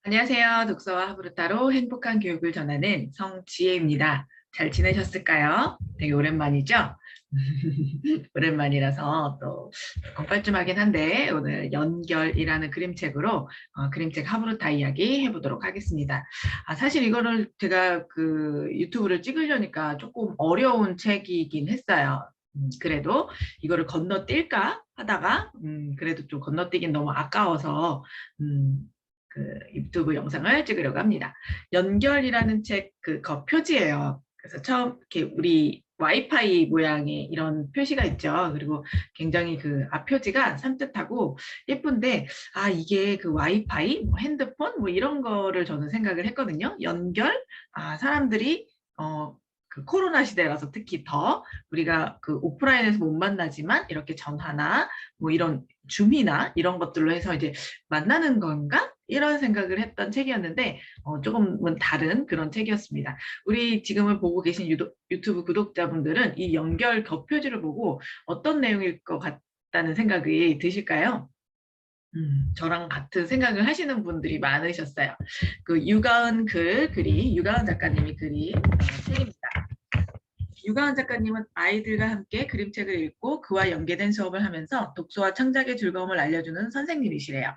안녕하세요. 독서와 하브르타로 행복한 교육을 전하는 성지혜입니다. 잘 지내셨을까요? 되게 오랜만이죠? 오랜만이라서 또 껄끔하긴 한데 오늘 연결이라는 그림책으로 그림책 하브르타 이야기 해보도록 하겠습니다. 사실 이거를 제가 그 유튜브를 찍으려니까 조금 어려운 책이긴 했어요. 그래도 이거를 건너뛸까 하다가 그래도 좀 건너뛰긴 너무 아까워서 음, 그 유튜브 영상을 찍으려고 합니다. 연결이라는 책 그 겉표지예요. 그래서 처음 이렇게 우리 와이파이 모양의 이런 표시가 있죠. 그리고 굉장히 그 앞표지가 산뜻하고 예쁜데 이게 그 와이파이, 뭐 핸드폰 뭐 이런 거를 저는 생각을 했거든요. 연결, 사람들이 그 코로나 시대라서 특히 더 우리가 그 오프라인에서 못 만나지만 이렇게 전화나 뭐 이런 줌이나 이런 것들로 해서 이제 만나는 건가? 이런 생각을 했던 책이었는데 조금은 다른 그런 책이었습니다. 우리 지금을 보고 계신 유튜브 구독자분들은 이 연결 겉표지를 보고 어떤 내용일 것 같다는 생각이 드실까요? 저랑 같은 생각을 하시는 분들이 많으셨어요. 그 유가은 작가님이 그린 책입니다. 유가은 작가님은 아이들과 함께 그림책을 읽고 그와 연계된 수업을 하면서 독서와 창작의 즐거움을 알려주는 선생님이시래요.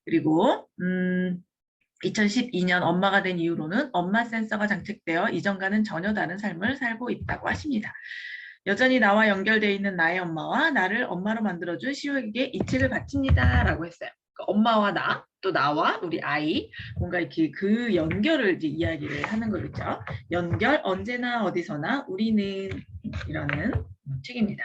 그리고 2012년 엄마가 된 이후로는 엄마 센서가 장착되어 이전과는 전혀 다른 삶을 살고 있다고 하십니다. 여전히 나와 연결되어 있는 나의 엄마와 나를 엄마로 만들어준 시우에게 이 책을 바칩니다. 라고 했어요. 그러니까 엄마와 나, 또 나와 우리 아이, 뭔가 이렇게 그 연결을 이제 이야기를 하는 거겠죠. 연결, 언제나 어디서나 우리는 이라는 책입니다.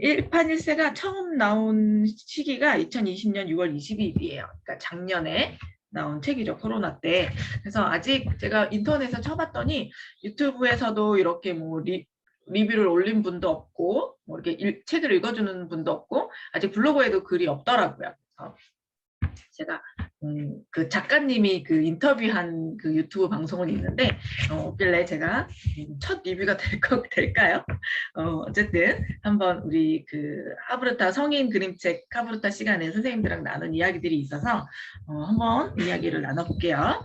1판 1세가 처음 나온 시기가 2020년 6월 22일이에요. 그러니까 작년에 나온 책이죠. 코로나 때. 그래서 아직 제가 인터넷에 쳐봤더니 유튜브에서도 이렇게 뭐 리뷰를 올린 분도 없고 뭐 이렇게 책을 읽어주는 분도 없고 아직 블로그에도 글이 없더라고요. 그래서 제가 그 작가님이 그 인터뷰한 그 유튜브 방송은 있는데 없길래 제가 첫 리뷰가 될까요? 어쨌든 한번 우리 그 하브르타 성인 그림책 하브르타 시간에 선생님들랑 나눈 이야기들이 있어서 한번 이야기를 나눠볼게요.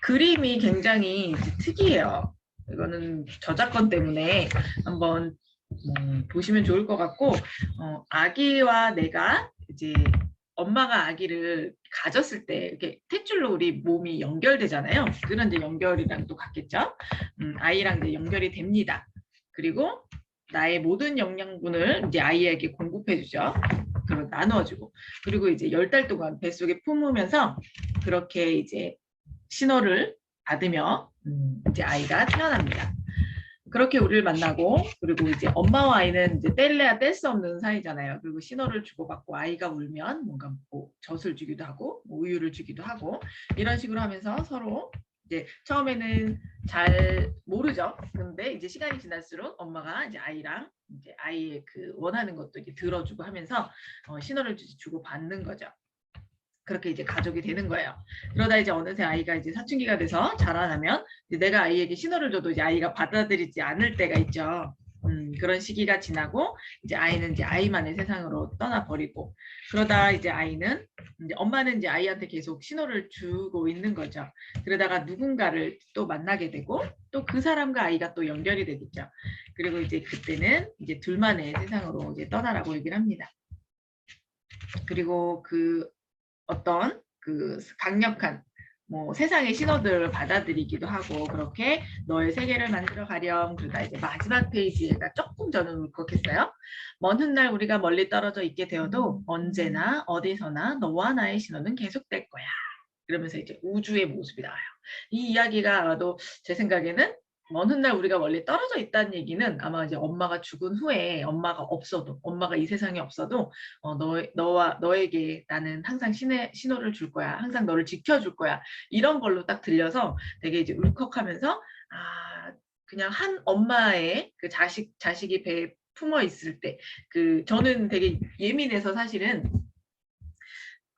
그림이 굉장히 특이해요. 이거는 저작권 때문에 한번 보시면 좋을 것 같고 아기와 내가 이제 엄마가 아기를 가졌을 때 이렇게 탯줄로 우리 몸이 연결되잖아요. 그런 이제 연결이랑 또 같겠죠. 아이랑 이제 연결이 됩니다. 그리고 나의 모든 영양분을 이제 아이에게 공급해주죠. 그리고 나누어주고 그리고 이제 10달 동안 뱃속에 품으면서 그렇게 이제 신호를 받으며 이제 아이가 태어납니다. 그렇게 우리를 만나고 그리고 이제 엄마와 아이는 이제 뗄래야 뗄 수 없는 사이잖아요. 그리고 신호를 주고받고 아이가 울면 뭔가 뭐 젖을 주기도 하고 뭐 우유를 주기도 하고 이런 식으로 하면서 서로 이제 처음에는 잘 모르죠. 근데 이제 시간이 지날수록 엄마가 이제 아이랑 이제 아이의 그 원하는 것도 이제 들어주고 하면서 신호를 주고 받는 거죠. 그렇게 이제 가족이 되는 거예요. 그러다 이제 어느새 아이가 이제 사춘기가 돼서 자라나면 이제 내가 아이에게 신호를 줘도 이제 아이가 받아들이지 않을 때가 있죠. 그런 시기가 지나고 이제 아이는 이제 아이만의 세상으로 떠나버리고 그러다 이제 아이는 이제 엄마는 이제 아이한테 계속 신호를 주고 있는 거죠. 그러다가 누군가를 또 만나게 되고 또 그 사람과 아이가 또 연결이 되겠죠. 그리고 이제 그때는 이제 둘만의 세상으로 이제 떠나라고 얘기를 합니다. 그리고 그 어떤 그 강력한 뭐 세상의 신호들을 받아들이기도 하고 그렇게 너의 세계를 만들어 가렴. 그러다 이제 마지막 페이지가 조금 저는 울컥했어요. 먼 훗날 우리가 멀리 떨어져 있게 되어도 언제나 어디서나 너와 나의 신호는 계속될 거야. 그러면서 이제 우주의 모습이 나와요. 이 이야기가 아마도 제 생각에는 먼 훗날 우리가 멀리 떨어져 있다는 얘기는 아마 이제 엄마가 죽은 후에 엄마가 없어도 엄마가 이 세상에 없어도 너와 너에게 나는 항상 신호를 줄 거야. 항상 너를 지켜줄 거야. 이런 걸로 딱 들려서 되게 이제 울컥하면서 그냥 한 엄마의 그 자식이 배에 품어 있을 때 그 저는 되게 예민해서 사실은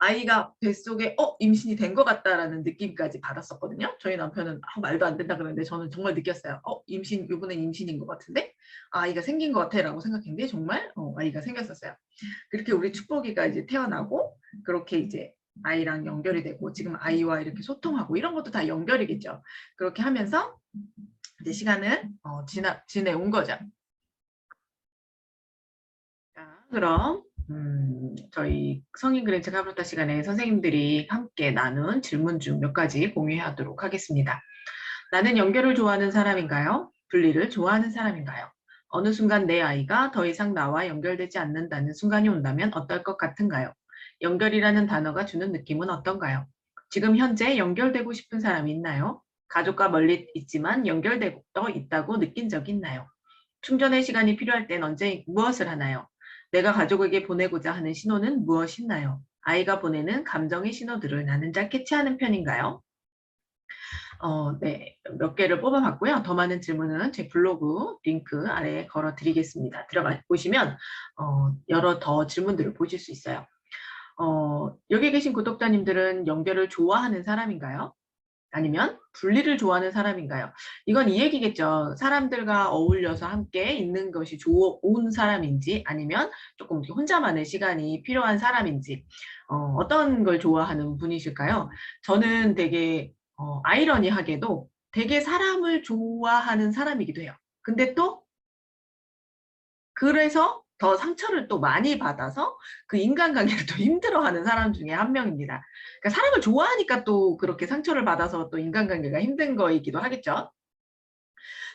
아이가 뱃속에 임신이 된 것 같다라는 느낌까지 받았었거든요. 저희 남편은 말도 안 된다 그러는데 저는 정말 느꼈어요. 이번엔 임신인 것 같은데 아이가 생긴 것 같아 라고 생각했는데 정말 아이가 생겼었어요. 그렇게 우리 축복이가 이제 태어나고 그렇게 이제 아이랑 연결이 되고 지금 아이와 이렇게 소통하고 이런 것도 다 연결이겠죠. 그렇게 하면서 이제 시간을 지내온 거죠. 자, 그럼 저희 성인 그레이트 카브라타 시간에 선생님들이 함께 나눈 질문 중 몇 가지 공유하도록 하겠습니다. 나는 연결을 좋아하는 사람인가요? 분리를 좋아하는 사람인가요? 어느 순간 내 아이가 더 이상 나와 연결되지 않는다는 순간이 온다면 어떨 것 같은가요? 연결이라는 단어가 주는 느낌은 어떤가요? 지금 현재 연결되고 싶은 사람이 있나요? 가족과 멀리 있지만 연결되고 있다고 느낀 적이 있나요? 충전의 시간이 필요할 땐 언제 무엇을 하나요? 내가 가족에게 보내고자 하는 신호는 무엇인가요? 아이가 보내는 감정의 신호들을 나는 잘 캐치하는 편인가요? 네, 몇 개를 뽑아봤고요. 더 많은 질문은 제 블로그 링크 아래에 걸어 드리겠습니다. 들어가 보시면 여러 더 질문들을 보실 수 있어요. 여기 계신 구독자님들은 연결을 좋아하는 사람인가요? 아니면 분리를 좋아하는 사람인가요? 이건 이 얘기겠죠. 사람들과 어울려서 함께 있는 것이 좋은 사람인지 아니면 조금 혼자만의 시간이 필요한 사람인지 어떤 걸 좋아하는 분이실까요? 저는 되게 아이러니하게도 되게 사람을 좋아하는 사람이기도 해요. 근데 또 그래서 더 상처를 또 많이 받아서 그 인간관계를 또 힘들어하는 사람 중에 한 명입니다. 그러니까 사람을 좋아하니까 또 그렇게 상처를 받아서 또 인간관계가 힘든 거이기도 하겠죠.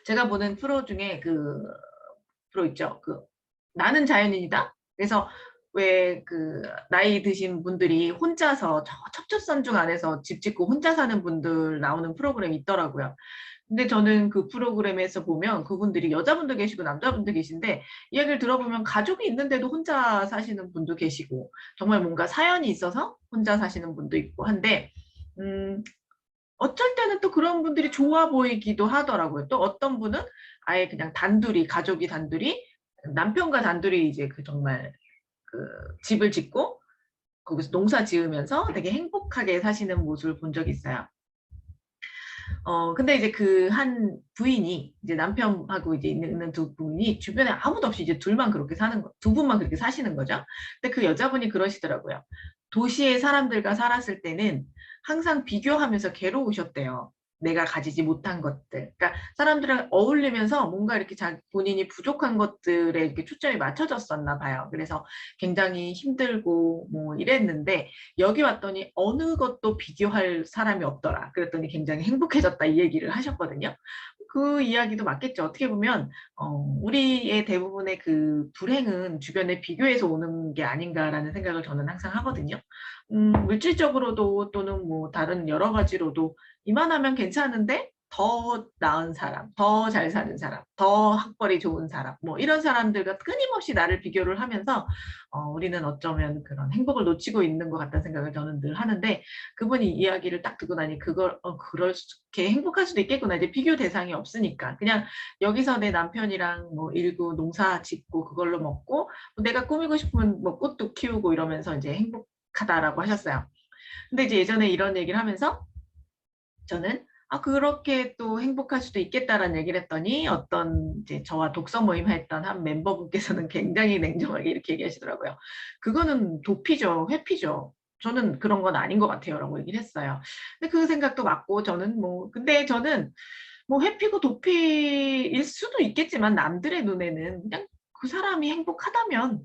제가 보는 프로 중에 그 프로 있죠. 그 나는 자연인이다. 그래서 왜 그 나이 드신 분들이 혼자서 저 첩첩산중 안에서 집 짓고 혼자 사는 분들 나오는 프로그램이 있더라고요. 근데 저는 그 프로그램에서 보면 그분들이 여자분도 계시고 남자분도 계신데 이야기를 들어보면 가족이 있는데도 혼자 사시는 분도 계시고 정말 뭔가 사연이 있어서 혼자 사시는 분도 있고 한데 어쩔 때는 또 그런 분들이 좋아 보이기도 하더라고요. 또 어떤 분은 아예 그냥 단둘이 가족이 단둘이 남편과 단둘이 이제 그 정말 그 집을 짓고 거기서 농사 지으면서 되게 행복하게 사시는 모습을 본 적이 있어요. 근데 이제 그 한 부인이 이제 남편하고 이제 있는 두 분이 주변에 아무도 없이 이제 둘만 그렇게 사는 거, 두 분만 그렇게 사시는 거죠. 근데 그 여자분이 그러시더라고요. 도시의 사람들과 살았을 때는 항상 비교하면서 괴로우셨대요. 내가 가지지 못한 것들. 그러니까 사람들랑 어울리면서 뭔가 이렇게 본인이 부족한 것들에 이렇게 초점이 맞춰졌었나 봐요. 그래서 굉장히 힘들고 뭐 이랬는데 여기 왔더니 어느 것도 비교할 사람이 없더라. 그랬더니 굉장히 행복해졌다 이 얘기를 하셨거든요. 그 이야기도 맞겠죠. 어떻게 보면 우리의 대부분의 그 불행은 주변에 비교해서 오는 게 아닌가라는 생각을 저는 항상 하거든요. 물질적으로도 또는 뭐 다른 여러 가지로도 이만하면 괜찮은데 더 나은 사람, 더 잘 사는 사람, 더 학벌이 좋은 사람, 뭐 이런 사람들과 끊임없이 나를 비교를 하면서 우리는 어쩌면 그런 행복을 놓치고 있는 것 같다는 생각을 저는 늘 하는데 그분이 이야기를 딱 듣고 나니 그걸 그렇게 행복할 수도 있겠구나. 이제 비교 대상이 없으니까 그냥 여기서 내 남편이랑 뭐 일구 농사 짓고 그걸로 먹고 뭐 내가 꾸미고 싶으면 뭐 꽃도 키우고 이러면서 이제 행복하다라고 하셨어요. 근데 이제 예전에 이런 얘기를 하면서 저는 그렇게 또 행복할 수도 있겠다라는 얘기를 했더니 어떤 이제 저와 독서 모임 했던 한 멤버분께서는 굉장히 냉정하게 이렇게 얘기하시더라고요. 그거는 도피죠, 회피죠. 저는 그런 건 아닌 것 같아요. 라고 얘기를 했어요. 근데 그 생각도 맞고 저는 근데 저는 뭐 회피고 도피일 수도 있겠지만 남들의 눈에는 그냥 그 사람이 행복하다면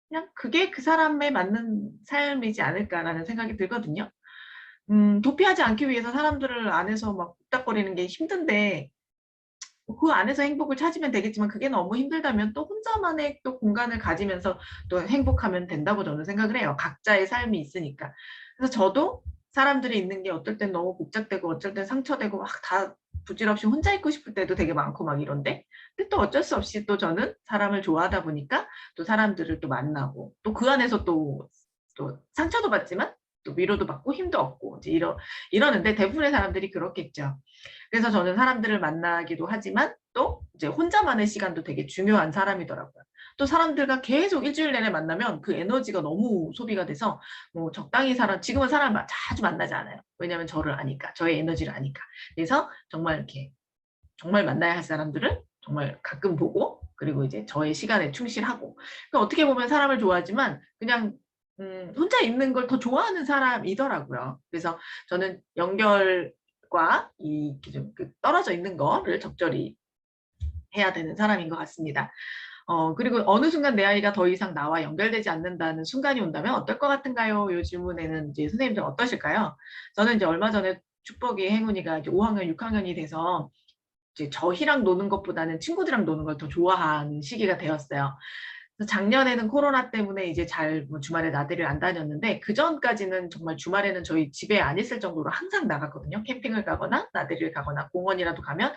그냥 그게 그 사람에 맞는 삶이지 않을까라는 생각이 들거든요. 도피하지 않기 위해서 사람들을 안에서 막 뚝딱거리는 게 힘든데 그 안에서 행복을 찾으면 되겠지만 그게 너무 힘들다면 또 혼자만의 또 공간을 가지면서 또 행복하면 된다고 저는 생각을 해요. 각자의 삶이 있으니까. 그래서 저도 사람들이 있는 게 어떨 땐 너무 복잡되고 어쩔 땐 상처되고 막 다 부질없이 혼자 있고 싶을 때도 되게 많고 막 이런데 근데 또 어쩔 수 없이 또 저는 사람을 좋아하다 보니까 또 사람들을 또 만나고 또 그 안에서 또 상처도 받지만 또 위로도 받고 힘도 얻고 이제 이러는데 대부분의 사람들이 그렇겠죠. 그래서 저는 사람들을 만나기도 하지만 또 이제 혼자만의 시간도 되게 중요한 사람이더라고요. 또 사람들과 계속 일주일 내내 만나면 그 에너지가 너무 소비가 돼서 뭐 적당히 지금은 사람을 자주 만나지 않아요. 왜냐하면 저를 아니까, 저의 에너지를 아니까. 그래서 정말 이렇게 정말 만나야 할 사람들을 정말 가끔 보고 그리고 이제 저의 시간에 충실하고 그러니까 어떻게 보면 사람을 좋아하지만 그냥 혼자 있는 걸 더 좋아하는 사람이더라고요. 그래서 저는 연결과 그 떨어져 있는 거를 적절히 해야 되는 사람인 것 같습니다. 그리고 어느 순간 내 아이가 더 이상 나와 연결되지 않는다는 순간이 온다면 어떨 것 같은가요? 요 질문에는 이제 선생님들 어떠실까요? 저는 이제 얼마 전에 축복이 행운이가 이제 5학년, 6학년이 돼서 이제 저희랑 노는 것보다는 친구들이랑 노는 걸 더 좋아하는 시기가 되었어요. 그래서 작년에는 코로나 때문에 이제 뭐 주말에 나들이를 안 다녔는데 그 전까지는 정말 주말에는 저희 집에 안 있을 정도로 항상 나갔거든요. 캠핑을 가거나 나들이를 가거나 공원이라도 가면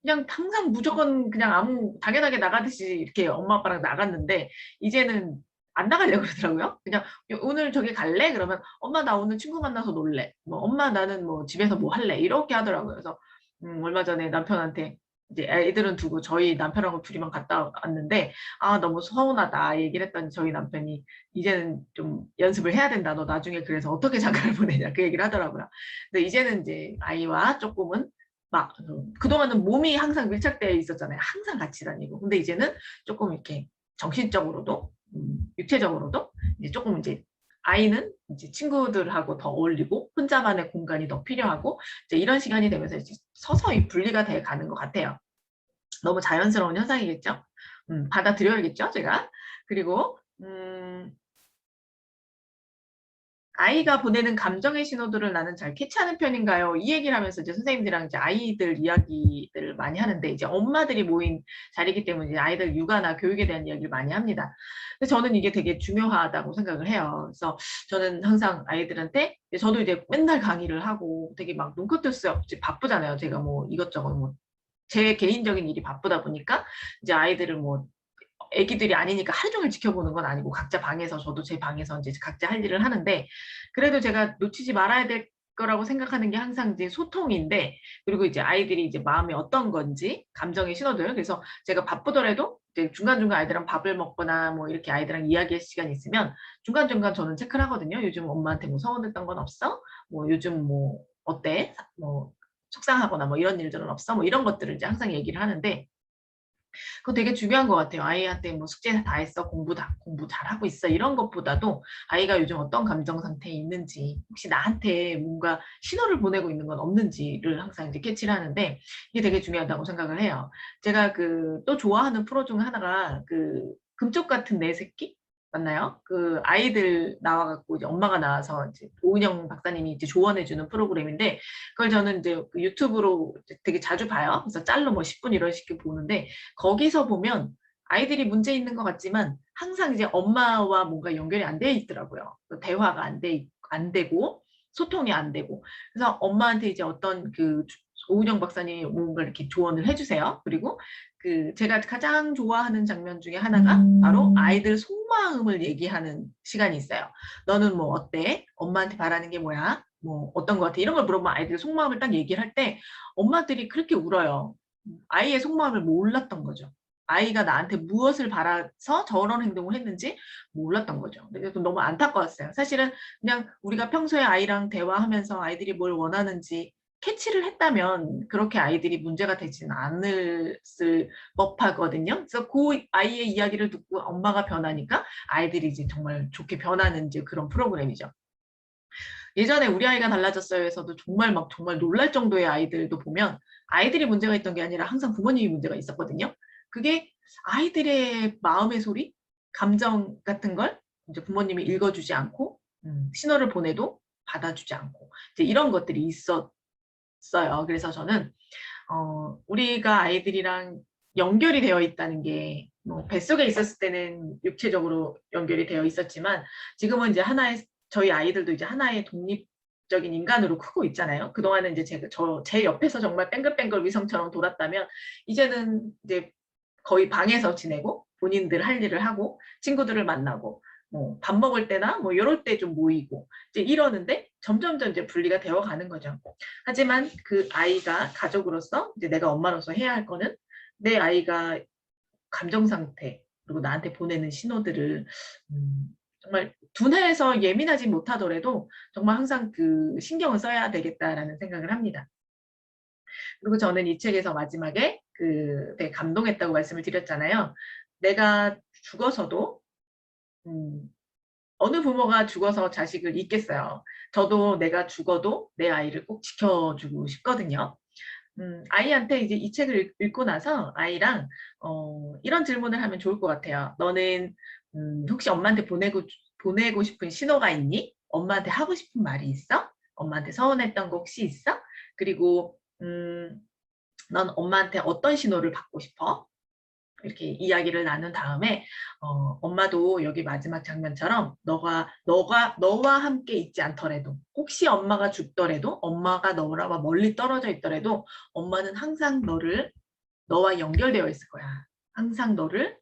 그냥 항상 무조건 그냥 당연하게 나가듯이 이렇게 엄마 아빠랑 나갔는데 이제는 안 나가려고 그러더라고요. 그냥 오늘 저기 갈래? 그러면 엄마 나 오늘 친구 만나서 놀래. 뭐 엄마 나는 뭐 집에서 뭐 할래? 이렇게 하더라고요. 그래서 얼마 전에 남편한테 이제 애들은 두고 저희 남편하고 둘이만 갔다 왔는데 아 너무 서운하다 얘기를 했더니 저희 남편이 이제는 좀 연습을 해야 된다. 너 나중에 그래서 어떻게 장가를 보내냐 그 얘기를 하더라고요. 근데 이제는 이제 아이와 조금은 막 그동안은 몸이 항상 밀착되어 있었잖아요. 항상 같이 다니고. 근데 이제는 조금 이렇게 정신적으로도 육체적으로도 이제 조금 이제 아이는 이제 친구들하고 더 어울리고 혼자만의 공간이 더 필요하고 이제 이런 시간이 되면서 이제 서서히 분리가 돼 가는 것 같아요. 너무 자연스러운 현상이겠죠? 받아들여야겠죠, 제가. 그리고 아이가 보내는 감정의 신호들을 나는 잘 캐치하는 편인가요? 이 얘기를 하면서 이제 선생님들이랑 이제 아이들 이야기들을 많이 하는데 이제 엄마들이 모인 자리이기 때문에 이제 아이들 육아나 교육에 대한 이야기를 많이 합니다. 근데 저는 이게 되게 중요하다고 생각을 해요. 그래서 저는 항상 아이들한테 저도 이제 맨날 강의를 하고 되게 막 눈코 뜰 새 없이 바쁘잖아요. 제가 뭐 이것저것 뭐 제 개인적인 일이 바쁘다 보니까 이제 아이들을 뭐 애기들이 아니니까 하루 종일 지켜보는 건 아니고 각자 방에서 저도 제 방에서 이제 각자 할 일을 하는데 그래도 제가 놓치지 말아야 될 거라고 생각하는 게 항상 이제 소통인데 그리고 이제 아이들이 이제 마음이 어떤 건지 감정의 신호들 그래서 제가 바쁘더라도 이제 중간중간 아이들이랑 밥을 먹거나 뭐 이렇게 아이들이랑 이야기할 시간이 있으면 중간중간 저는 체크를 하거든요. 요즘 엄마한테 뭐 서운했던 건 없어? 뭐 요즘 뭐 어때? 뭐 속상하거나 뭐 이런 일들은 없어? 뭐 이런 것들을 이제 항상 얘기를 하는데 그거 되게 중요한 것 같아요. 아이한테 뭐 숙제 다 했어, 공부 잘하고 있어 이런 것보다도 아이가 요즘 어떤 감정 상태에 있는지 혹시 나한테 뭔가 신호를 보내고 있는 건 없는지를 항상 이제 캐치를 하는데 이게 되게 중요하다고 생각을 해요. 제가 그 또 좋아하는 프로 중 하나가 그 금쪽 같은 내 새끼 맞나요? 그 아이들 나와갖고 이제 엄마가 나와서 이제 오은영 박사님이 이제 조언해주는 프로그램인데 그걸 저는 이제 그 유튜브로 되게 자주 봐요. 그래서 짤로 뭐 10분 이런 식으로 보는데 거기서 보면 아이들이 문제 있는 것 같지만 항상 이제 엄마와 뭔가 연결이 안 돼 있더라고요. 대화가 안 되고 소통이 안 되고 그래서 엄마한테 이제 어떤 그 오은영 박사님이 뭔가 이렇게 조언을 해주세요. 그리고 그 제가 가장 좋아하는 장면 중에 하나가 바로 아이들 속마음을 얘기하는 시간이 있어요. 너는 뭐 어때? 엄마한테 바라는 게 뭐야? 뭐 어떤 것 같아? 이런 걸 물어보면 아이들 속마음을 딱 얘기를 할 때 엄마들이 그렇게 울어요. 아이의 속마음을 몰랐던 거죠. 아이가 나한테 무엇을 바라서 저런 행동을 했는지 몰랐던 거죠. 그래서 너무 안타까웠어요. 사실은 그냥 우리가 평소에 아이랑 대화하면서 아이들이 뭘 원하는지 캐치를 했다면 그렇게 아이들이 문제가 되지는 않을 법하거든요. 그래서 그 아이의 이야기를 듣고 엄마가 변하니까 아이들이 이제 정말 좋게 변하는 이제 그런 프로그램이죠. 예전에 우리 아이가 달라졌어요에서도 정말 막 정말 놀랄 정도의 아이들도 보면 아이들이 문제가 있던 게 아니라 항상 부모님이 문제가 있었거든요. 그게 아이들의 마음의 소리, 감정 같은 걸 이제 부모님이 읽어주지 않고 신호를 보내도 받아주지 않고 이제 이런 것들이 있었어요. 그래서 저는 우리가 아이들이랑 연결이 되어 있다는 게 뭐 뱃속에 있었을 때는 육체적으로 연결이 되어 있었지만 지금은 이제 하나의 저희 아이들도 이제 하나의 독립적인 인간으로 크고 있잖아요. 그동안은 이제 제 옆에서 정말 뱅글뱅글 위성처럼 돌았다면 이제는 이제 거의 방에서 지내고 본인들 할 일을 하고 친구들을 만나고 뭐 밥 먹을 때나 뭐 이럴 때 좀 모이고 이제 이러는데 점점점 이제 분리가 되어 가는 거죠. 하지만 그 아이가 가족으로서 이제 내가 엄마로서 해야 할 거는 내 아이가 감정 상태 그리고 나한테 보내는 신호들을 정말 둔해서 예민하지 못하더라도 정말 항상 그 신경을 써야 되겠다라는 생각을 합니다. 그리고 저는 이 책에서 마지막에 그 되게 감동했다고 말씀을 드렸잖아요. 내가 죽어서도 음, 어느 부모가 죽어서 자식을 잊겠어요. 저도 내가 죽어도 내 아이를 꼭 지켜주고 싶거든요. 아이한테 이제 이 책을 읽고 나서 아이랑 이런 질문을 하면 좋을 것 같아요. 너는 혹시 엄마한테 보내고 싶은 신호가 있니? 엄마한테 하고 싶은 말이 있어? 엄마한테 서운했던 거 혹시 있어? 그리고 넌 엄마한테 어떤 신호를 받고 싶어? 이렇게 이야기를 나눈 다음에 엄마도 여기 마지막 장면처럼 너와 함께 있지 않더라도 혹시 엄마가 죽더라도 엄마가 너와 멀리 떨어져 있더라도 엄마는 항상 너와 연결되어 있을 거야. 항상 너를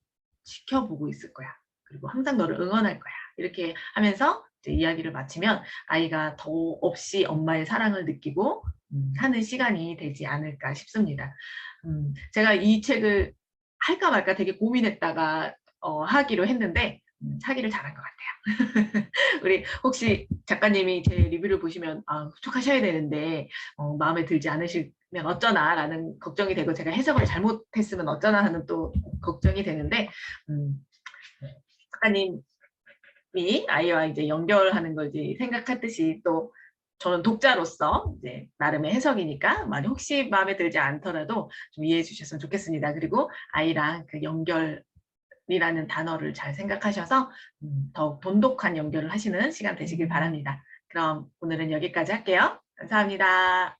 지켜보고 있을 거야. 그리고 항상 너를 응원할 거야. 이렇게 하면서 이제 이야기를 마치면 아이가 더 없이 엄마의 사랑을 느끼고 하는 시간이 되지 않을까 싶습니다. 제가 이 책을 할까 말까 되게 고민했다가 하기로 했는데 하기를 잘한 것 같아요. 우리 혹시 작가님이 제 리뷰를 보시면 흡족하셔야 되는데 마음에 들지 않으시면 어쩌나 라는 걱정이 되고 제가 해석을 잘못했으면 어쩌나 하는 또 걱정이 되는데 작가님이 아이와 이제 연결하는 걸 이제 생각했듯이 또 저는 독자로서 이제 나름의 해석이니까 많이 혹시 마음에 들지 않더라도 좀 이해해 주셨으면 좋겠습니다. 그리고 아이랑 그 연결이라는 단어를 잘 생각하셔서 더욱 돈독한 연결을 하시는 시간 되시길 바랍니다. 그럼 오늘은 여기까지 할게요. 감사합니다.